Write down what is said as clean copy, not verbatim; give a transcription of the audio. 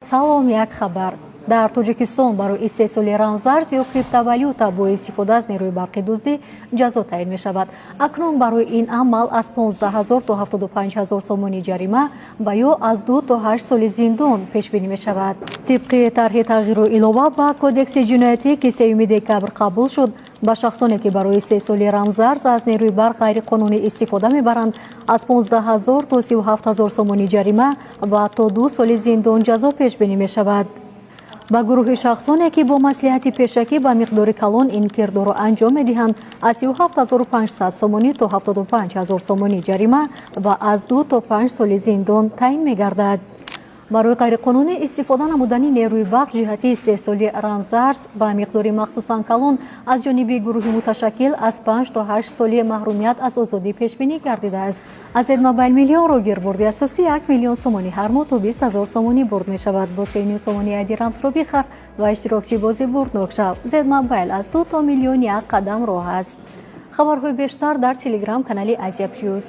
салом, як хабар. дар Тоҷикистон барои истеҳсоли рамзарз ё криптовалюта бо истифода аз нерӯи барқи дуздӣ ҷазо таъин мешавад. Акнун барои ин амал аз 15 000 то 75 000 сомони ҷарима ва ё аз 2 то 8 соли зиндон пешбинӣ мешавад. тибқи тарҳи тағйиру илова ба кодекси ҷиноятӣ ки 3 декабр қабул шуд, ба шахсоне ки барои истеҳсоли рамзарз аз нерӯи барқ ғайриқонунӣ истифода мебаранд аз 15 000 то 37 000 сомони ҷарима ва то 2 соли зиндон ҷазо пешбинӣ мешавад. ба гурӯҳи шахсоне ки бо маслиҳати пешакӣ ба миқдори калон ин кирдорро анҷом медиҳанд аз 37 500 сомонӣ то 75 000 сомонӣ ҷарима ва аз 2 то 5 соли зиндон таъин мегардад. барои ғайриқонунӣ истифода намудани нерӯи барқ ҷиҳати истеҳсоли рамзарз ба миқдори махсусан калон аз ҷониби гурӯҳи муташаккил аз 5 то 8 соли маҳрумият аз озодӣ пешбинӣ гардидааст. аз Зедмобайл миллионро гирборди асосӣ 1 миллион сомонӣ ҳар моҳ то 20 000 сомонӣ бурд мешавад. бо 3,5 сомонӣ айди рамзро бихар ва иштирокчӣ бозӣ бурднок шав. Зедмобайл аз 2 то миллион 1 қадам роҳ аст. хабарҳои бештар дар телеграм канали Азия Плюс.